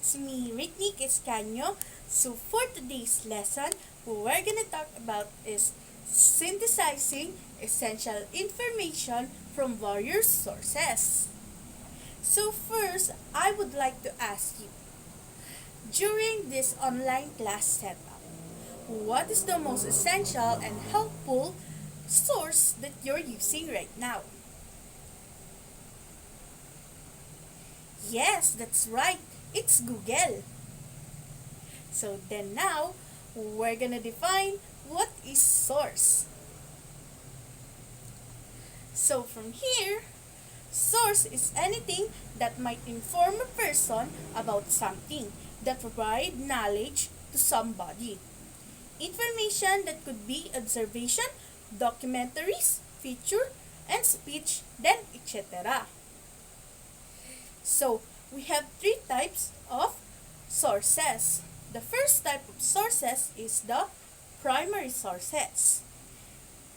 it's me, Ritney Escanio. So for today's lesson, what we're gonna talk about is synthesizing essential information from various sources. So first, I would like to ask you, during this online class setup, what is the most essential and helpful source that you're using right now? Yes, that's right. It's Google. So then now, we're gonna define what is source. So from here, source is anything that might inform a person about something, that provide knowledge to somebody. Information that could be observation, documentaries, feature, and speech, then etc. So, we have three types of sources. The first type of sources is the primary sources.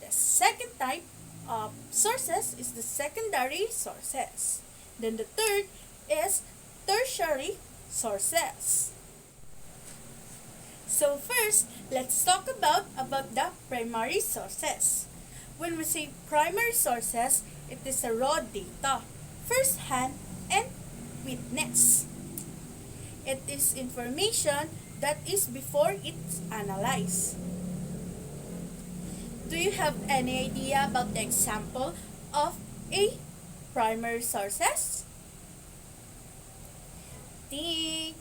The second type of sources is the secondary sources. Then the third is tertiary sources. So first, let's talk about the primary sources. When we say primary sources, it is a raw data, first-hand and witness. It is information that is before it's analyzed. Do you have any idea about the example of a primary sources? Think.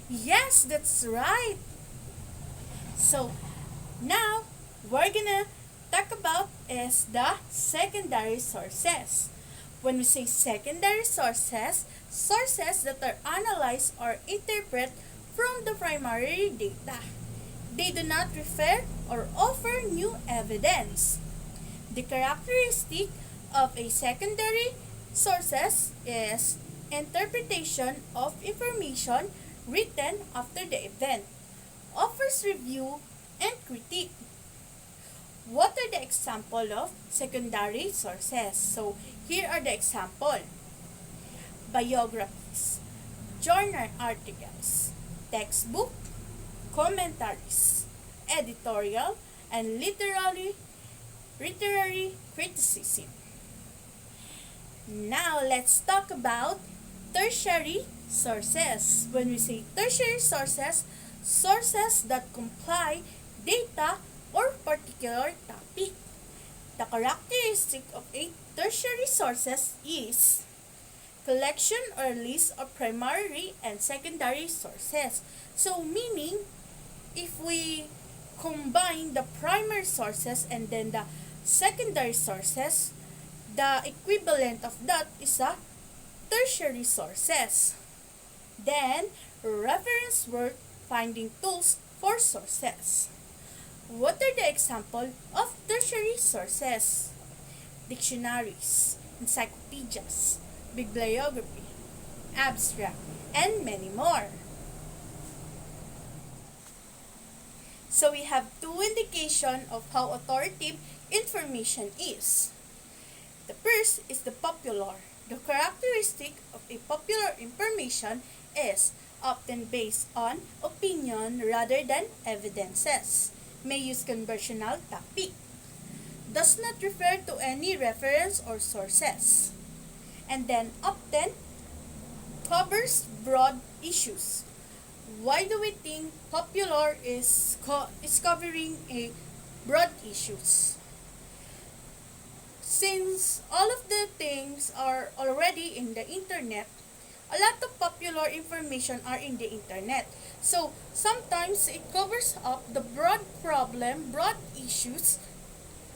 Yes, that's right. So now we're gonna talk about is the secondary sources. When we say secondary sources, sources that are analyzed or interpret from the primary data. They do not refer or offer new evidence. The characteristic of a secondary sources is interpretation of information written after the event, offers review and critique. What are the example of secondary sources? So here are the example: biographies, journal articles, textbook, commentaries, editorial, and literary criticism. Now let's talk about tertiary sources. When we say tertiary sources, sources that comply data or particular topic. The characteristic of a tertiary sources is collection or list of primary and secondary sources. So meaning, if we combine the primary sources and then the secondary sources, the equivalent of that is a tertiary sources. Then, reference work finding tools for sources. What are the example of tertiary sources? Dictionaries, encyclopedias, bibliography, abstract, and many more. So we have two indications of how authoritative information is. The first is the popular. The characteristic of a popular information is often based on opinion rather than evidences, may use conventional topic, does not refer to any reference or sources, and then often covers broad issues. Why do we think popular is covering a broad issues? Since all of the things are already in the internet, a lot of popular information are in the internet. So sometimes it covers up the broad problem, broad issues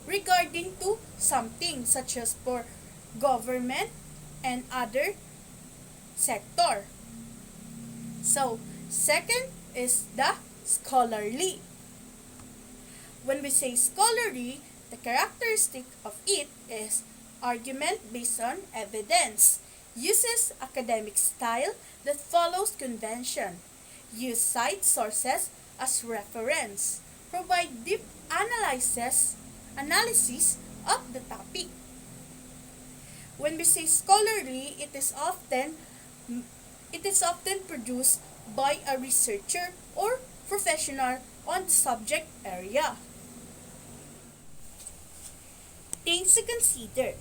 regarding to something such as for government and other sector. So second is the scholarly. When we say scholarly, the characteristic of it is argument based on evidence, uses academic style that follows convention, use cite sources as reference, provide deep analysis of the topic. When we say scholarly, it is often It is often produced by a researcher or professional on the subject area. Things to consider.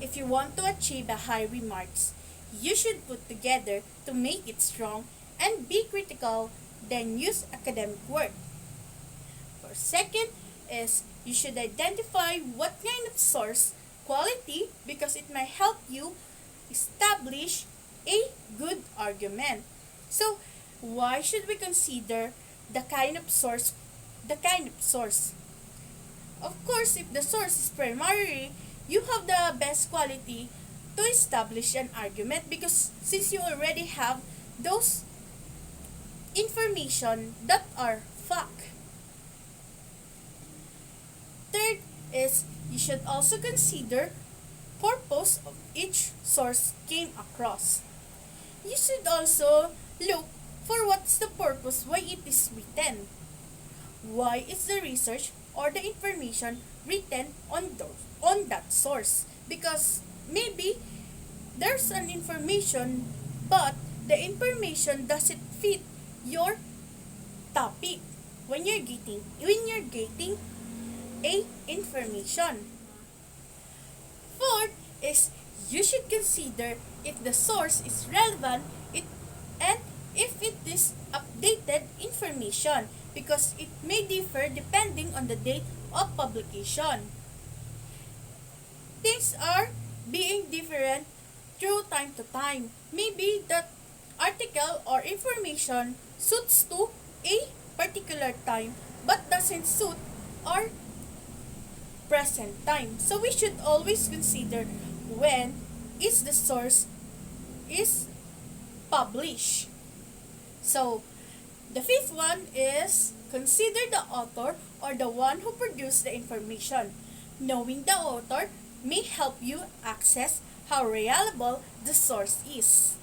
If you want to achieve a high remarks, you should put together to make it strong and be critical, then use academic work. For second is you should identify what kind of source quality because it may help you establish a good argument. So, why should we consider the kind of source? The kind of source. Of course, if the source is primary, you have the best quality to establish an argument because since you already have those information that are fact. Third is you should also consider purpose of each source came across. You should also look for what's the purpose, why it is written. Why is the research or the information written on that source? Because maybe there's an information but the information doesn't fit your topic when you're getting a information. Fourth is you should consider if the source is relevant and if it is updated information because it may differ depending on the date of publication. Things are being different through time to time. Maybe that article or information suits to a particular time but doesn't suit our present time. So we should always consider when is the source is published. So the fifth one is consider the author or the one who produced the information. Knowing the author may help you access how reliable the source is.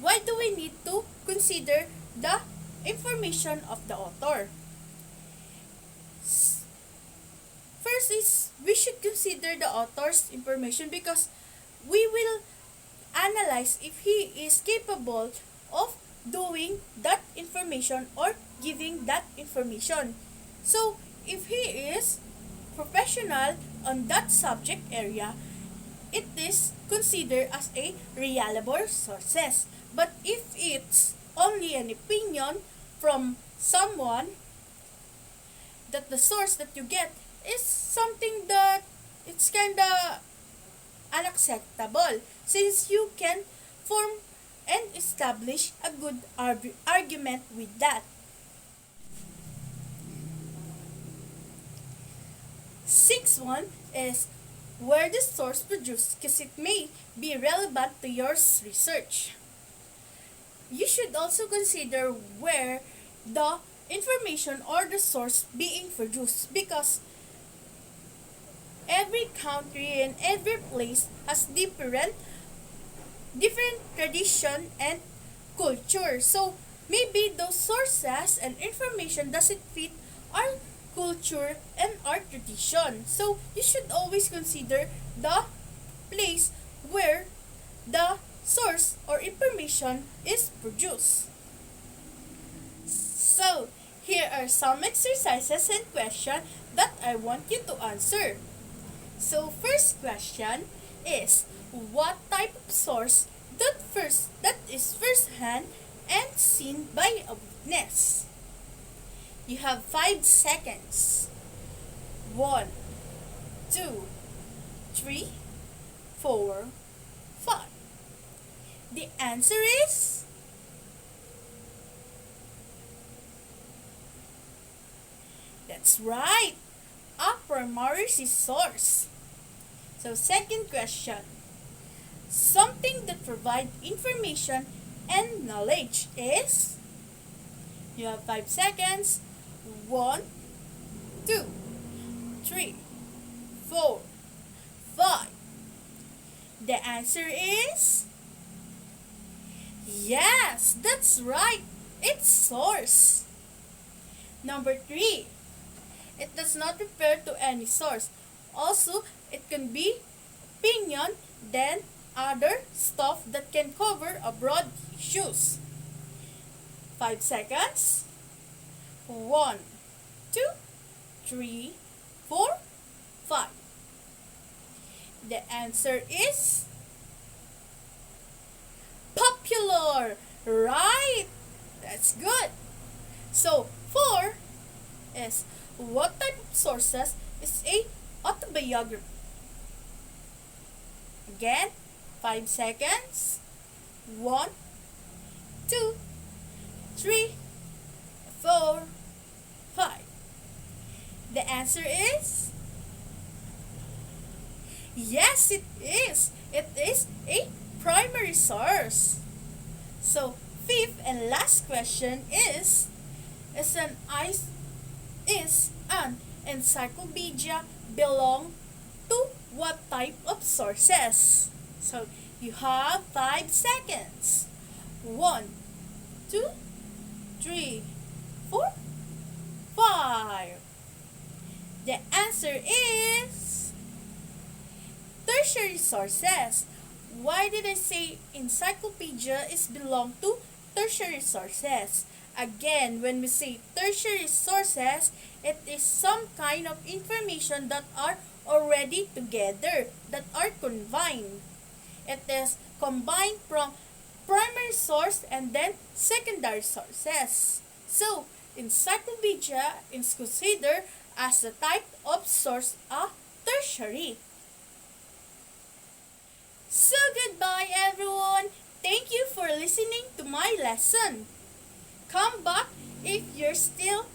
Why do we need to consider the information of the author? First is we should consider the author's information because we will analyze if he is capable of doing that information or giving that information. So, if he is professional on that subject area, it is considered as a reliable sources. But if it's only an opinion from someone, that the source that you get is something that it's kinda unacceptable since you can form and establish a good argument with that. Sixth one is where the source produced because it may be relevant to your research. You should also consider where the information or the source being produced because every country and every place has different tradition and culture. So maybe those sources and information doesn't fit our culture and our tradition. So you should always consider the place where the source or information is produced. So here are some exercises and questions that I want you to answer. So first question is what type of source that is first hand and seen by a witness? You have 5 seconds. 1, 2, 3, 4, 5. The answer is that's right. A primary source. So second question. Something that provides information and knowledge is you have 5 seconds. 1, 2, 3, 4, 5. The answer is yes, that's right. It's source. Number 3. It does not refer to any source. Also, it can be opinion, then other stuff that can cover a broad issues. 5 seconds. 1, 2, 3, 4, 5. The answer is popular. Right. That's good. So, 4 is what type of sources is a autobiography? Again, 5 seconds. 1, 2, 3, 4, 5. The answer is yes, it is. It is a primary source. So, fifth and last question is an ice is an encyclopedia belong to what type of sources? So, you have 5 seconds. 1, 2, 3, 4, 5. The answer is tertiary sources. Why did I say encyclopedia is belong to tertiary sources? Again, when we say tertiary sources, it is some kind of information that are already together, that are combined. It is combined from primary source and then secondary sources. So, encyclopedia is considered as a type of source of tertiary. So goodbye everyone. Thank you for listening to my lesson. Come back if you're still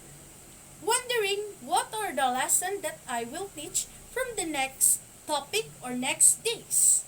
wondering what are the lessons that I will teach from the next topic or next days.